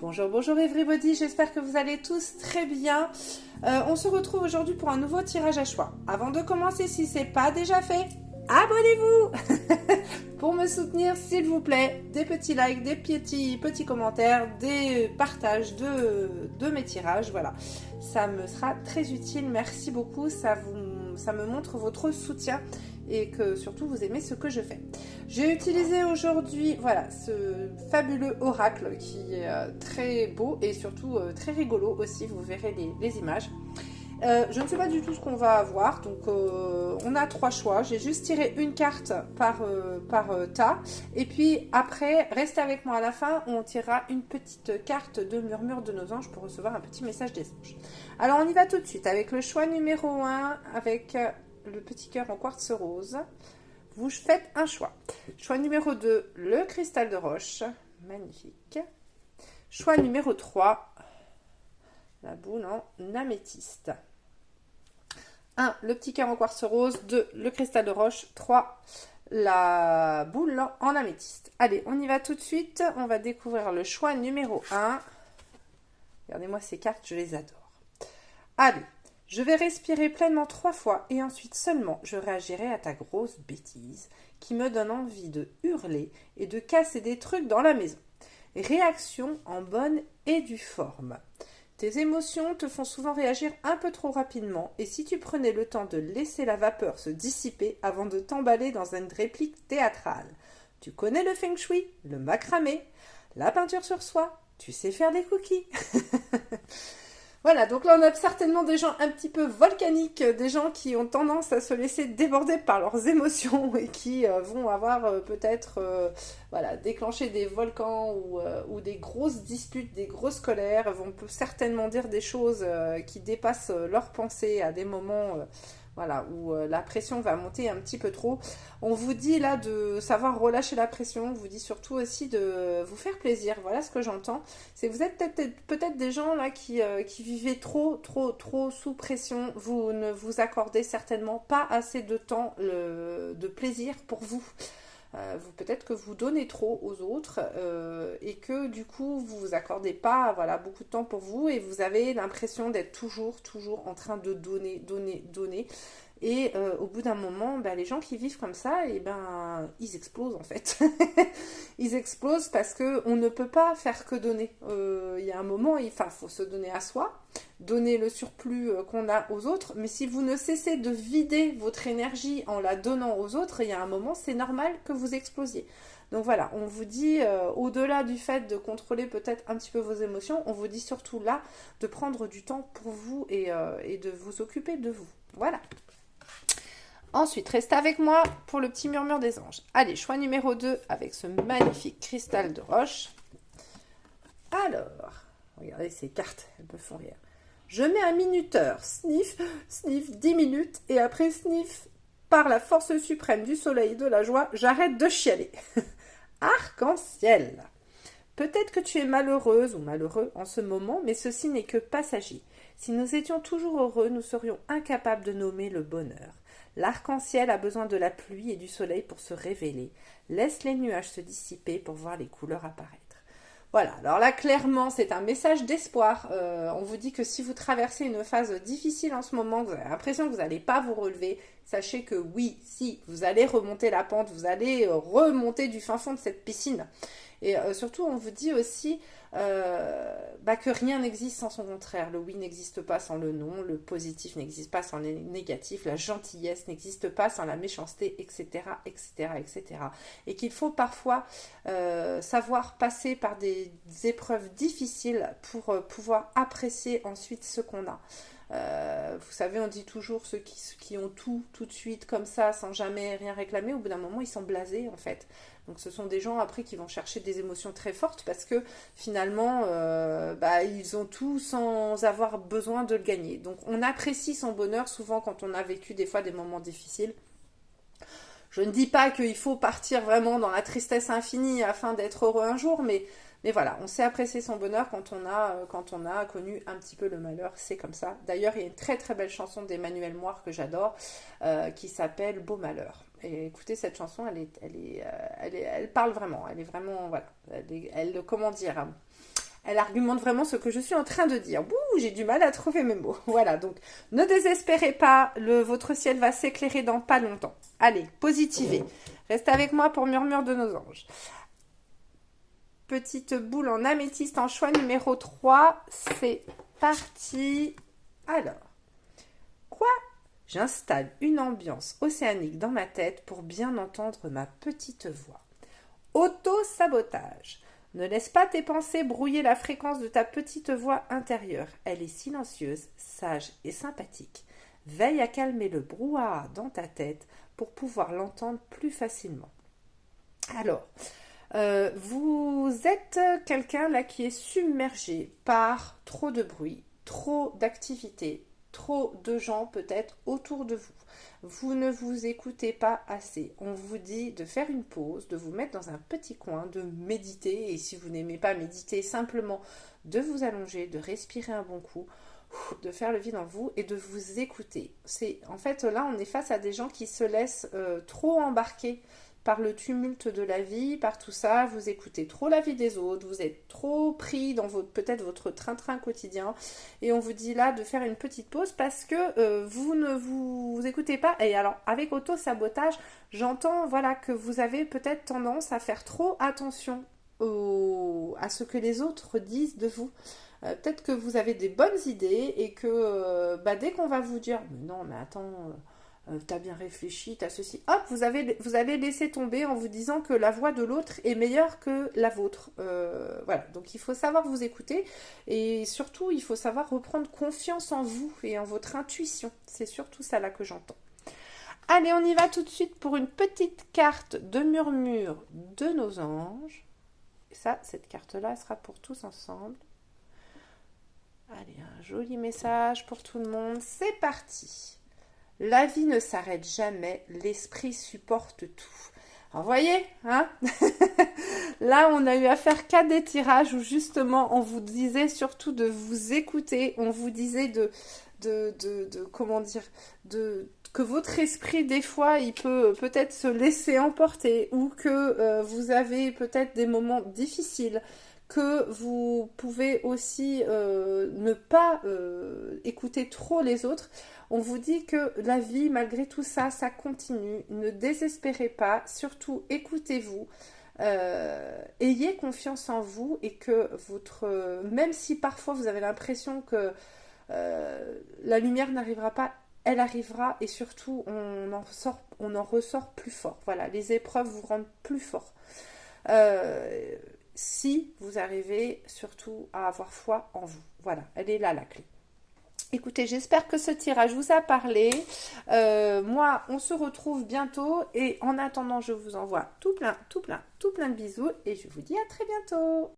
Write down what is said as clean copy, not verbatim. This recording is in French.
Bonjour, bonjour everybody, j'espère que vous allez tous très bien. On se retrouve aujourd'hui pour un nouveau tirage à choix. Avant de commencer, si ce n'est pas déjà fait, abonnez-vous pour me soutenir s'il vous plaît. Des petits likes, des petits commentaires, des partages de mes tirages, voilà. Ça me sera très utile, merci beaucoup, ça me montre votre soutien et que surtout vous aimez ce que je fais. J'ai utilisé aujourd'hui voilà, ce fabuleux oracle qui est très beau et surtout très rigolo aussi, vous verrez les images. Je ne sais pas du tout ce qu'on va avoir, donc on a 3 choix. J'ai juste tiré une carte par tas, et puis après, restez avec moi à la fin, on tirera une petite carte de murmure de nos anges pour recevoir un petit message des anges. Alors on y va tout de suite avec le choix numéro 1, avec le petit cœur en quartz rose. Vous faites un choix. Choix numéro 2, le cristal de roche, magnifique. Choix numéro 3, la boule en améthyste. 1. Le petit cœur en quartz rose. 2. Le cristal de roche. 3. La boule en améthyste. Allez, on y va tout de suite. On va découvrir le choix numéro 1. Regardez-moi ces cartes, je les adore. Allez, je vais respirer pleinement 3 fois et ensuite seulement je réagirai à ta grosse bêtise qui me donne envie de hurler et de casser des trucs dans la maison. Réaction en bonne et due forme. Tes émotions te font souvent réagir un peu trop rapidement et si tu prenais le temps de laisser la vapeur se dissiper avant de t'emballer dans une réplique théâtrale. Tu connais le feng shui, le macramé, la peinture sur soie, tu sais faire des cookies. Voilà, donc là on a certainement des gens un petit peu volcaniques, des gens qui ont tendance à se laisser déborder par leurs émotions et qui vont avoir peut-être voilà, déclenché des volcans ou des grosses disputes, des grosses colères, vont certainement dire des choses qui dépassent leurs pensées à des moments voilà, où la pression va monter un petit peu trop. On vous dit là de savoir relâcher la pression, on vous dit surtout aussi de vous faire plaisir, voilà ce que j'entends. C'est que vous êtes peut-être des gens là qui vivez trop sous pression, vous ne vous accordez certainement pas assez de temps de plaisir pour vous. Peut-être que vous donnez trop aux autres et que du coup vous vous accordez pas voilà, beaucoup de temps pour vous et vous avez l'impression d'être toujours en train de donner. Et au bout d'un moment, les gens qui vivent comme ça, ils explosent en fait. Ils explosent parce qu'on ne peut pas faire que donner. Il y a un moment, il faut se donner à soi, donner le surplus qu'on a aux autres. Mais si vous ne cessez de vider votre énergie en la donnant aux autres, il y a un moment, c'est normal que vous explosiez. Donc voilà, on vous dit, au-delà du fait de contrôler peut-être un petit peu vos émotions, on vous dit surtout là de prendre du temps pour vous et de vous occuper de vous. Voilà. Ensuite, restez avec moi pour le petit murmure des anges. Allez, choix numéro 2 avec ce magnifique cristal de roche. Alors, regardez ces cartes, elles me font rire. Je mets un minuteur, sniff, 10 minutes, et après sniff, par la force suprême du soleil et de la joie, j'arrête de chialer. Arc-en-ciel. Peut-être que tu es malheureuse ou malheureux en ce moment, mais ceci n'est que passager. Si nous étions toujours heureux, nous serions incapables de nommer le bonheur. L'arc-en-ciel a besoin de la pluie et du soleil pour se révéler. Laisse les nuages se dissiper pour voir les couleurs apparaître. Voilà, alors là clairement c'est un message d'espoir. On vous dit que si vous traversez une phase difficile en ce moment, vous avez l'impression que vous n'allez pas vous relever, sachez que oui, si, vous allez remonter la pente, vous allez remonter du fin fond de cette piscine. Et surtout, on vous dit aussi que rien n'existe sans son contraire. Le oui n'existe pas sans le non, le positif n'existe pas sans le négatif, la gentillesse n'existe pas sans la méchanceté, etc., etc., etc. Et qu'il faut parfois savoir passer par des épreuves difficiles pour pouvoir apprécier ensuite ce qu'on a. Vous savez, on dit toujours ceux qui ont tout de suite comme ça sans jamais rien réclamer, au bout d'un moment ils sont blasés en fait. Donc ce sont des gens après qui vont chercher des émotions très fortes parce que finalement ils ont tout sans avoir besoin de le gagner. Donc on apprécie son bonheur souvent quand on a vécu des fois des moments difficiles. Je ne dis pas qu'il faut partir vraiment dans la tristesse infinie afin d'être heureux un jour, mais voilà, on sait apprécier son bonheur quand on a connu un petit peu le malheur, c'est comme ça. D'ailleurs, il y a une très très belle chanson d'Emmanuel Moire que j'adore, qui s'appelle Beau Malheur. Et écoutez, cette chanson, elle parle vraiment, elle est vraiment, voilà, comment dire, Elle argumente vraiment ce que je suis en train de dire. Bouh, j'ai du mal à trouver mes mots. Voilà, donc ne désespérez pas, votre ciel va s'éclairer dans pas longtemps. Allez, positivez. Restez avec moi pour Murmure de nos anges. Petite boule en améthyste en choix numéro 3. C'est parti. Alors, quoi? J'installe une ambiance océanique dans ma tête pour bien entendre ma petite voix. Auto-sabotage. Ne laisse pas tes pensées brouiller la fréquence de ta petite voix intérieure. Elle est silencieuse, sage et sympathique. Veille à calmer le brouhaha dans ta tête pour pouvoir l'entendre plus facilement. Alors, vous êtes quelqu'un là qui est submergé par trop de bruit, trop d'activités, trop de gens peut-être autour de vous. Vous ne vous écoutez pas assez. On vous dit de faire une pause, de vous mettre dans un petit coin, de méditer. Et si vous n'aimez pas méditer, simplement de vous allonger, de respirer un bon coup, de faire le vide en vous et de vous écouter. En fait, là, on est face à des gens qui se laissent trop embarquer par le tumulte de la vie, par tout ça, vous écoutez trop la vie des autres, vous êtes trop pris dans peut-être votre train-train quotidien, et on vous dit là de faire une petite pause parce que vous ne vous écoutez pas. Et alors, avec auto-sabotage, j'entends voilà, que vous avez peut-être tendance à faire trop attention à ce que les autres disent de vous. Peut-être que vous avez des bonnes idées et que dès qu'on va vous dire « Non, mais attends... t'as bien réfléchi, t'as ceci. » Hop, vous allez laisser tomber en vous disant que la voix de l'autre est meilleure que la vôtre. Voilà, donc il faut savoir vous écouter et surtout, il faut savoir reprendre confiance en vous et en votre intuition. C'est surtout ça là que j'entends. Allez, on y va tout de suite pour une petite carte de murmure de nos anges. Et ça, cette carte-là, elle sera pour tous ensemble. Allez, un joli message pour tout le monde. C'est parti. La vie ne s'arrête jamais, l'esprit supporte tout. Alors, vous voyez, hein? Là, on a eu à faire 4 des tirages où justement, on vous disait surtout de vous écouter. On vous disait comment dire, que votre esprit, des fois, il peut peut-être se laisser emporter ou que vous avez peut-être des moments difficiles, que vous pouvez aussi ne pas écouter trop les autres. On vous dit que la vie, malgré tout ça, ça continue. Ne désespérez pas, surtout écoutez-vous. Ayez confiance en vous et que même si parfois vous avez l'impression que la lumière n'arrivera pas, elle arrivera et surtout on en ressort plus fort. Voilà, les épreuves vous rendent plus fort. Si vous arrivez surtout à avoir foi en vous. Voilà, elle est là la clé. Écoutez, j'espère que ce tirage vous a parlé. Moi, on se retrouve bientôt et en attendant, je vous envoie tout plein de bisous et je vous dis à très bientôt.